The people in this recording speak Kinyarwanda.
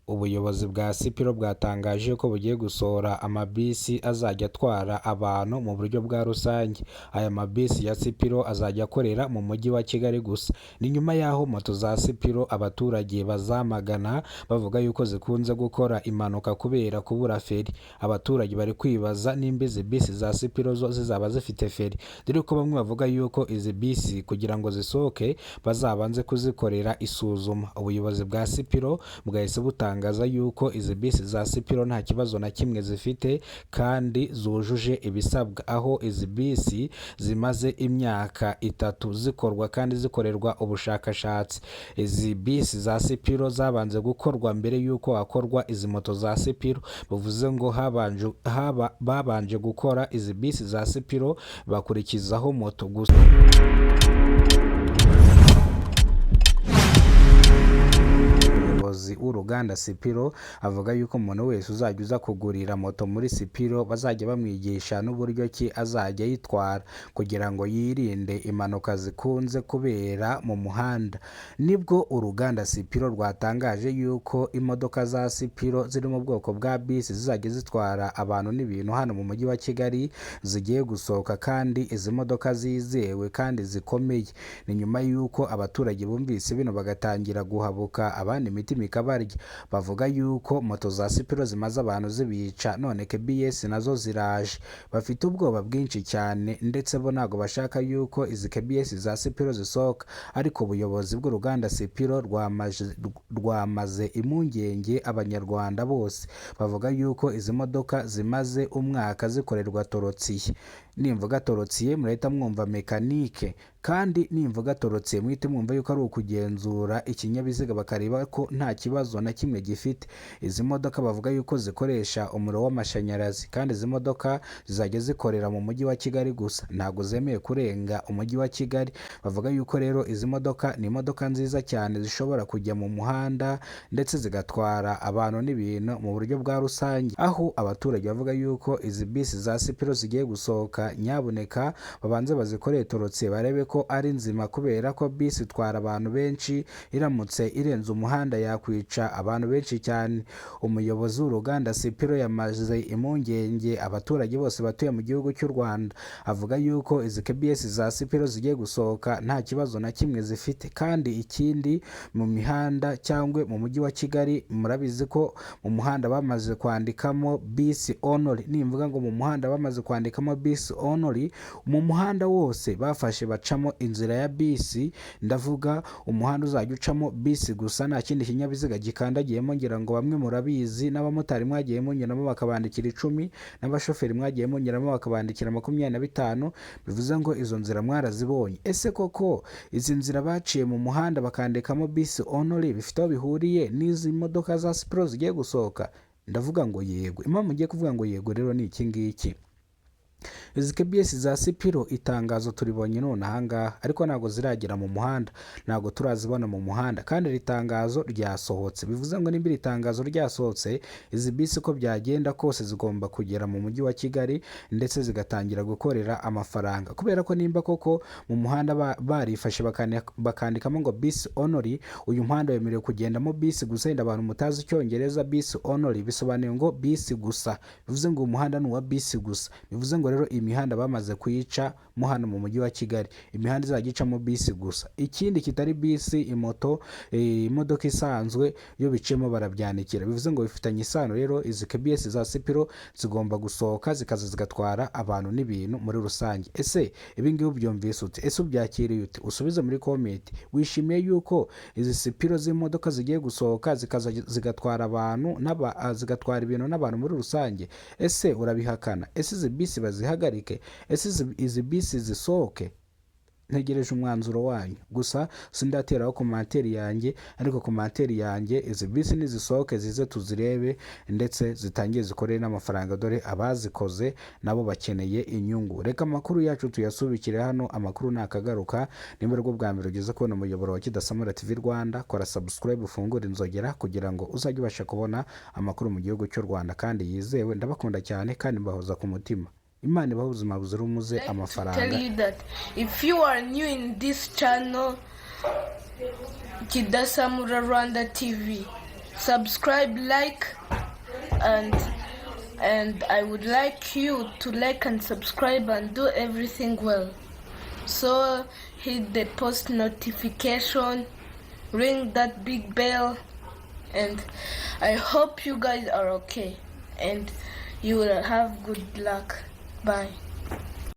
Ubuyobozi bwa Sipiro bwatangaje ko bugiye gusohora amabisi azajya atwara abantu mu buryo bwa rusange. Aya mabisi ya Sipiro azajya akorera mu mujyi wa Kigali gusa. Ni nyuma y'aho moto za Sipiro abaturage bazamagana bavuga yuko zikunze gukora impanuka kubera kubura feri. Abaturage bari kwibaza nimba izi bisi za Sipiro zo zizaba zifite feri, dore ko bamwe bavuga yuko izi bisi kugira ngo zisohoke bazabanze kuzikorera isuzuma. Ubuyobozi bwa Sipiro bwahise butangaza yuko izi bisi za Sipiro nta kibazo na kimwe zifite kandi zujuje ibisabwa, aho izi bisi zimaze imyaka 3 zikorwa kandi zikorerwa ubushakashatsi. Izi bisi za Sipiro zabanze gukorwa mbere yuko hakorwa izi moto za Sipiro, bivuze ngo babanje gukora izi bisi za Sipiro bakurikizaho moto gusa. W'uruganda Sipiro avuga yuko umuntu wese uzajya uza kugurira moto muri Sipiro bazajya bamwigisha n'uburyo ki azajya yitwara kugira ngo yirinde impanuka zikunze kubera mu muhanda. Nibwo uruganda Sipiro rwatangaje yuko imodoka za Sipiro ziri mu bwoko bwa bisi zizajya zitwara abantu n'ibintu hano mu mujyi wa Kigali zigiye gusohoka, kandi izi modoka zizewe kandi zikomeye. Ni nyuma yuko abaturage bumvise bino bagatangira guhabuka, abandi imitima ikabarya. Bavuga yuko moto za Sipiro zimaze abantu zibica, none KBS nazo ziraje. Bafite ubwoba bwinshi cyane, ndetse bo ntago bashaka yuko izi KBS za Sipiro zisohoka, ariko ubuyobozi bw'uruganda Sipiro rwamaze impungenge abanyarwanda bose. Bavuga yuko izi modoka zimaze umwaka zikorerwa torotsiye. Nimvuga torotsiye murahita mwumva mekanike, kandi nimvuga torotsiye muhite mwumva yuko ari ukugenzura ikinyabiziga bakareba ko nta kibazo na kimwe gifite. Izi modoka bavuga yuko zikoresha umuriro w'amashanyarazi, kandi izi modoka zizajya zikorera mu mujyi wa Kigali gusa, ntabwo zemeye kurenga umujyi wa Kigali. Bavuga yuko rero izi modoka ni imodoka nziza cyane zishobora kujya mu muhanda ndetse zigatwara abantu n'ibintu mu buryo bwa rusange, aho abaturage bavuga yuko izi bisi za Sipiro zigiye gusohoka nyabuneka babanze bazikoreye torotsiye barebe ko ari nzima, kubera ko bisi itwara abantu benshi, iramutse irenze umuhanda yakwica abantu benshi cyane. Umuyobozi w'uruganda Sipiro yamaze impungenge abaturage bose batuye mu gihugu cy'u Rwanda. Avuga yuko izi KBS za Sipiro zigiye gusohoka nta kibazo na kimwe zifite, kandi ikindi mu mihanda cyangwa mu mujyi wa Kigali murabizi ko mu muhanda bamaze kwandikamo bisi only. Nimvuga ngo mu muhanda bamaze kwandikamo bisi only, mu muhanda wose bafashe bacamo inzira ya bisi. Ndavuga umuhanda uzajya ucamo bisi gusa, nta kindi kinyabiziga gikandagiyemo. Ngira ngo bamwe murabizi, n'abamotari mwagiye munyuramo bakabandikira 10, n'abashoferi mwagiye munyuramo bakabandikira 25. Bivuze ngo izo nzira mwarazibonye. Ese koko izi nzira baciye mu muhanda bakandikamo bisi only bifite aho bihuriye n'izi modoka za Sipiro zigiye gusohoka? Ndavuga ngo yego. Impamvu ngiye kuvuga ngo yego rero ni iki ngiki. Izi KBS za Sipiro itangazo turibonye none ahangaha, ariko ntago ziragera mu muhanda, ntago turazibona mu muhanda, kandi iri tangazo ryasohotse. Bivuze ngo nimba iri tangazo ryasohotse, izi bisi ko byagenda kose zigomba kugera mu mujyi wa Kigali ndetse zigatangira gukorera amafaranga, kubera ko nimba koko mu muhanda barifashe bakandikamo ngo bisi only, uyu muhanda wemerewe kugendamo bisi gusa. Inda abantu mutazi icyongereza, bisi only bisobanuye ngo bisi gusa, bivuze ngo umuhanda ni uwa bisi gusa. Bivuze ngo rero imihanda bamaze kuyica mo hano mu mujyi wa Kigali, imihanda izajya icamo bisi gusa. Ikindi kitari bisi, imoto, imodoka isanzwe yo bicemo barabyanikira. Bivuze ngo bifitanye isano rero. Izi KBS za Sipiro zigomba gusohoka zikaza zigatwara abantu n'ibintu muri rusange. Ese ibi ngibi ubyumvise ute? Ese ubyakiriye ute? Usubize muri comment. Wishimiye yuko izi Sipiro z'imodoka zigiye gusohoka zikaza zigatwara abantu zigatwara ibintu n'abantu muri rusange? Ese urabihakana? Ese izi bisi bazihagarike? Ese izi bisi zisohoke? Ntegereje umwanzuro wanyu. Gusa sindateraho komantere yanjye, ariko komantere yanjye izi bisi nizisohoke zize tuzirebe ndetse zitangiye zikorere n'amafaranga, dore abazikoze nabo bakeneye inyungu. Reka amakuru yacu tuyasubikire hano. Amakuru nakagaruka. Nimba rwo bwa mbere ugeze kubona umuyoboro wa Kidasamura TV Rwanda, kora subscribe ufungure inzogera kugira ngo uzajye ubasha kubona amakuru mu gihugu cy'u Rwanda kandi yizewe. Ndabakunda cyane kandi mbahoza ku mutima. Imana ibaha ubuzima buzira umuze, amafaranga. Tell you that if you are new in this channel, Kidasamura Rwanda TV, subscribe, like, and I would like you to like and subscribe and do everything well. So hit the post notification, ring that big bell, and I hope you guys are okay and you will have good luck. Bye.